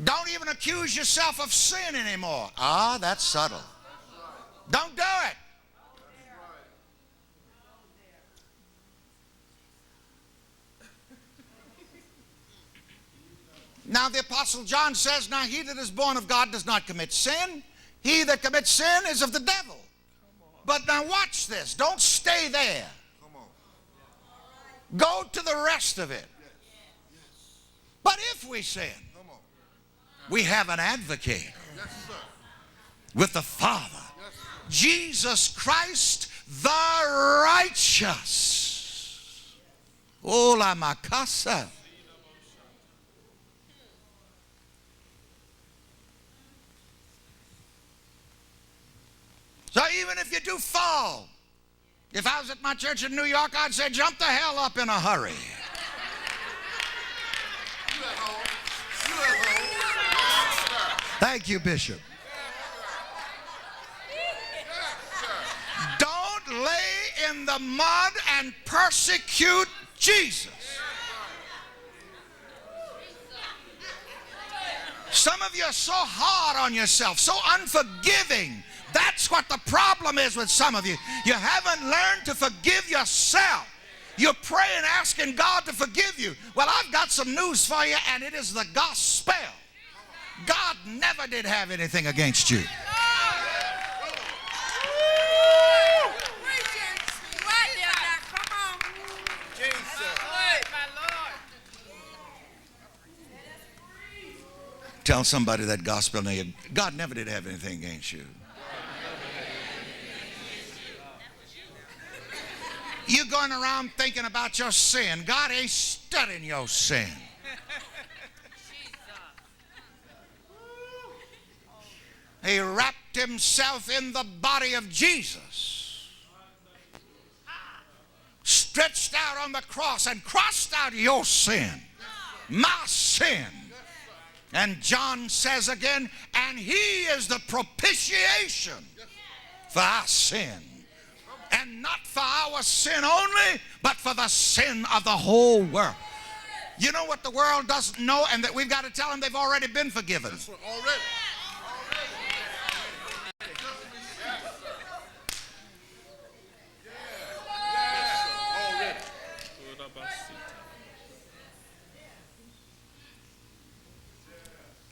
Don't even accuse yourself of sin anymore. Ah, that's subtle. Don't do it. Now the Apostle John says, now he that is born of God does not commit sin. He that commits sin is of the devil. But now watch this. Don't stay there. Go to the rest of it. But if we sin, we have an advocate with the Father, Jesus Christ the righteous. Oh, la macasa. So even if you do fall, if I was at my church in New York, I'd say jump the hell up in a hurry. Thank you, Bishop. Don't lay in the mud and persecute Jesus. Some of you are so hard on yourself, so unforgiving. That's what the problem is with some of you. You haven't learned to forgive yourself. You're praying, asking God to forgive you. Well, I've got some news for you, and it is the gospel. God never did have anything against you. Tell somebody that gospel name. God never did have anything against you. You're going around thinking about your sin. God ain't studying your sin. He wrapped himself in the body of Jesus, stretched out on the cross and crossed out your sin, my sin. And John says again, and he is the propitiation for our sin. And not for our sin only, but for the sin of the whole world. You know what the world doesn't know, and that we've got to tell them they've already been forgiven. Already.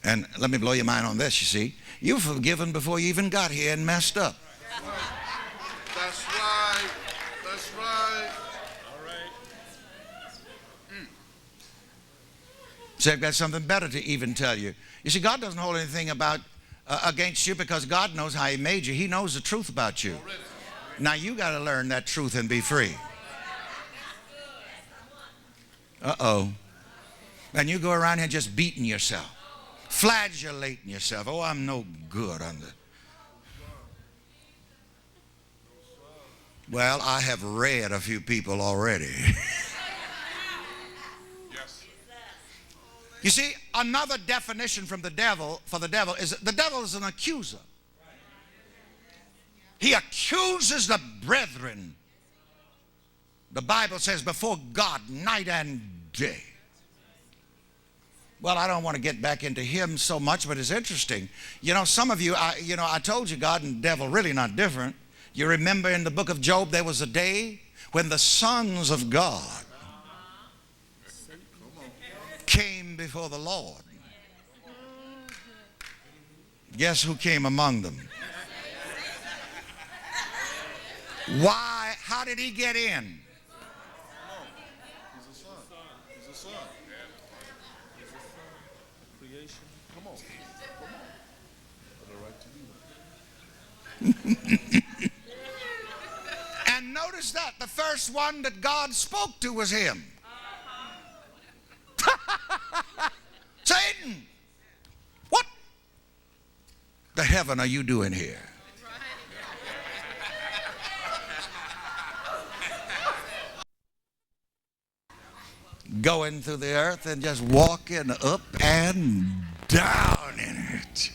And let me blow your mind on this, you see. You were forgiven before you even got here and messed up. That's right. That's right. All right. So I've got something better to even tell you. You see, God doesn't hold anything against you because God knows how he made you. He knows the truth about you. Now you got to learn that truth and be free. Uh-oh. And you go around here just beating yourself, flagellating yourself. Oh, I'm no good. Well, I have read a few people already. Yes. You see, another definition from the devil, for the devil, is the devil is an accuser. He accuses the brethren. The Bible says before God night and day. Well, I don't want to get back into him so much, but it's interesting. You know, some of you, I told you God and the devil really not different. You remember in the book of Job, there was a day when the sons of God came before the Lord. Guess who came among them? Why? How did he get in? He's a son. He's a son. He's a son. Creation. Come on. Come on. Got a right to do that. And notice that the first one that God spoke to was him. Satan, what the heaven are you doing here? Going through the earth and just walking up and down in it.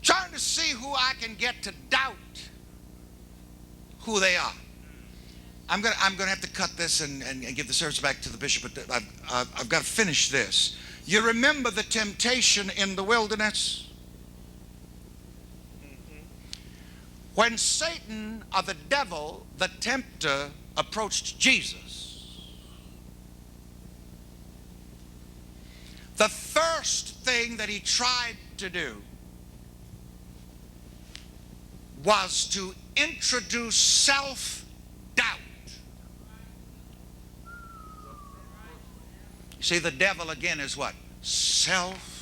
Trying to see who I can get to doubt who they are. I'm going to have to cut this and give the service back to the bishop, but I've got to finish this. You remember the temptation in the wilderness? When Satan, or the devil, the tempter, approached Jesus, the first thing that he tried to do was to introduce self-doubt. See, the devil again is what? Self-doubt.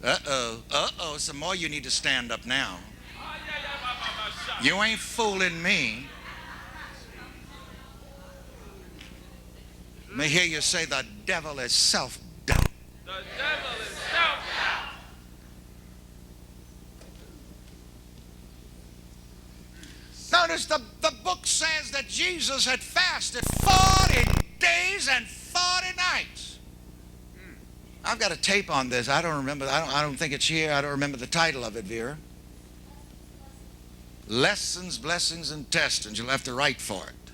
Uh-oh, some more you need to stand up now. You ain't fooling me. Let me hear you say the devil is self-doubt. The devil is self-doubt. Notice the book says that Jesus had fasted 40 days and 40 nights. I've got a tape on this. I don't remember. I don't think it's here. I don't remember the title of it, Vera. Lessons, Blessings, and Testings. You'll have to write for it.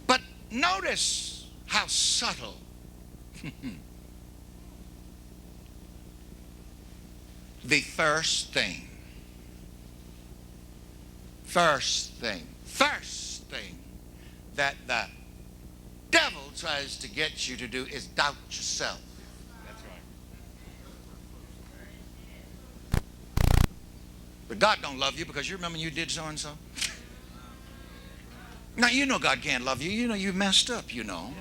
But notice how subtle. The first thing that the devil tries to get you to do is doubt yourself. That's right. But God don't love you because you remember you did so and so. Now you know God can't love you. You know you messed up, you know.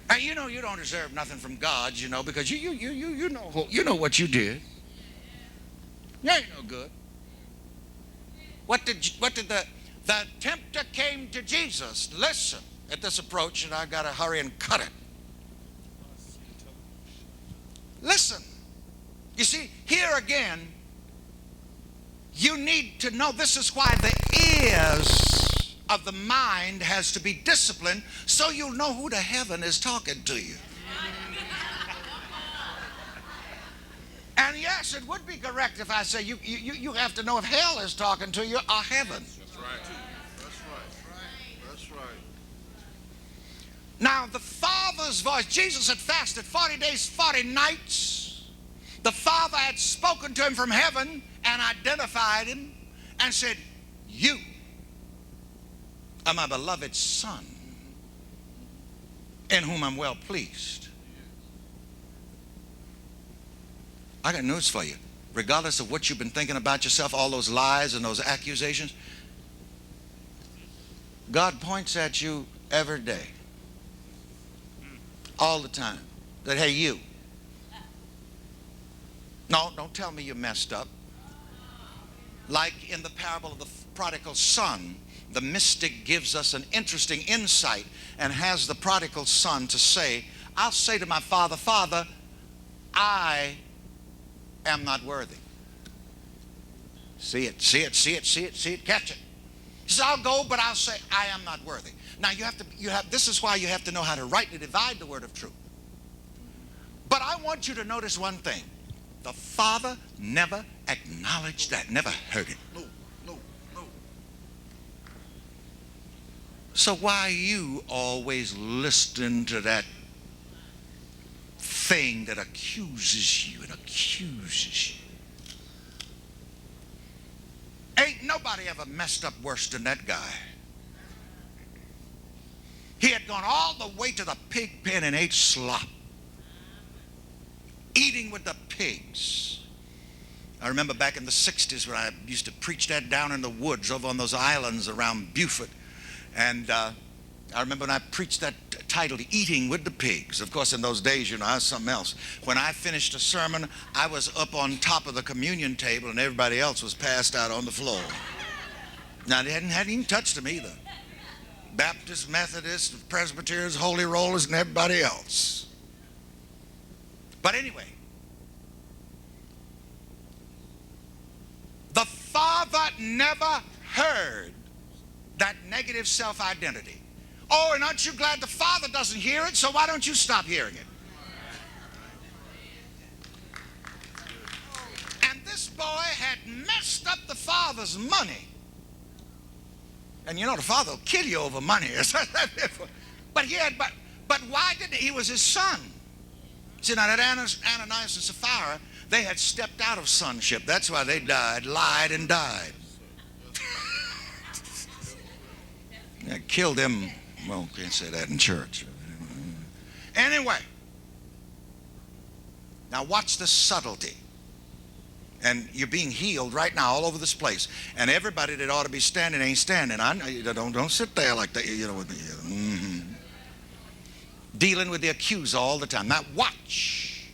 And you know you don't deserve nothing from God, you know, because you know what you did. You ain't no good. What did the tempter came to Jesus? Listen at this approach, and I got to hurry and cut it. Listen. You see, here again, you need to know this is why the ears of the mind has to be disciplined, so you'll know who the heaven is talking to you. And yes, it would be correct if I say you have to know if hell is talking to you or heaven. That's right. That's right. That's right. Now, the Father's voice, Jesus had fasted 40 days, 40 nights. The Father had spoken to him from heaven and identified him and said, "You are my beloved Son, in whom I'm well pleased." I got news for you. Regardless of what you've been thinking about yourself, all those lies and those accusations, God points at you every day, all the time, that, hey, you. No, don't tell me you messed up. Like in the parable of the prodigal son, the mystic gives us an interesting insight and has the prodigal son to say, I'll say to my father, Father, I am not worthy. See it, catch it. He says, I'll go, but I'll say, I am not worthy. Now this is why you have to know how to rightly divide the word of truth. But I want you to notice one thing. The Father never acknowledged that, never heard it. No. So why are you always listening to that thing that accuses you and accuses you? Ain't nobody ever messed up worse than that guy. He had gone all the way to the pig pen and ate slop, eating with the pigs. I remember back in the 60s when I used to preach that down in the woods over on those islands around Beaufort. And I remember when I preached that titled Eating with the Pigs. Of course, in those days, you know, I was something else. When I finished a sermon, I was up on top of the communion table and everybody else was passed out on the floor. Now, they hadn't even touched them either. Baptists, Methodists, Presbyterians, Holy Rollers, and everybody else. But anyway, the Father never heard that negative self-identity. Oh, and aren't you glad the Father doesn't hear it? So why don't you stop hearing it? And this boy had messed up the Father's money. And you know the Father will kill you over money. But why didn't he? He was his son. See, now that Ananias and Sapphira, they had stepped out of sonship. That's why they died, lied and died. I killed them. Well, can't say that in church. Anyway, now watch the subtlety. And you're being healed right now all over this place. And everybody that ought to be standing ain't standing. I know you don't sit there like that. You know, dealing with the accuser all the time. Now watch.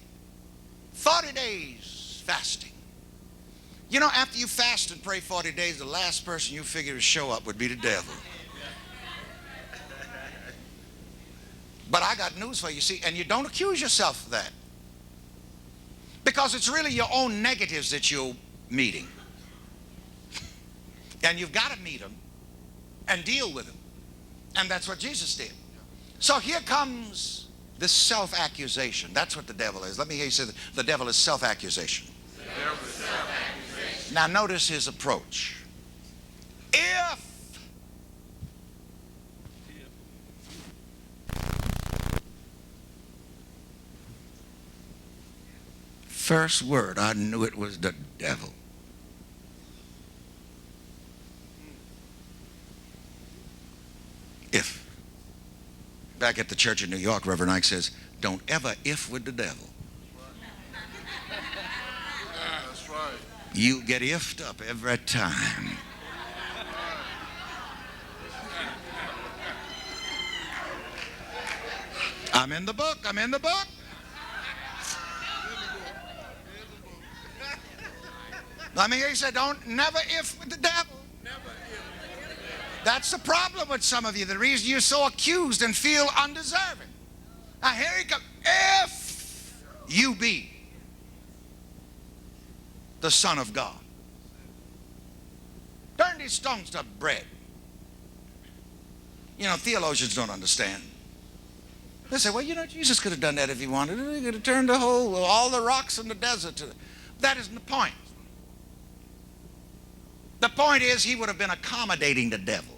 40 days fasting. You know, after you fast and pray 40 days, the last person you figure to show up would be the devil. But I got news for you, see, and you don't accuse yourself of that. Because it's really your own negatives that you're meeting. And you've got to meet them and deal with them. And that's what Jesus did. So here comes this self-accusation. That's what the devil is. Let me hear you say that the devil is self-accusation. Now notice his approach. If first word, I knew it was the devil. If. Back at the church in New York, Reverend Ike says, don't ever if with the devil. That's right. You get ifed up every time. I'm in the book. I'm in the book. I mean, he said, don't never if with the devil. That's the problem with some of you. The reason you're so accused and feel undeserving. Now here he comes. If you be the Son of God, turn these stones to bread. You know, theologians don't understand. They say, well, you know, Jesus could have done that if he wanted. He could have turned all the rocks in the desert to. That isn't the point. The point is he would have been accommodating the devil.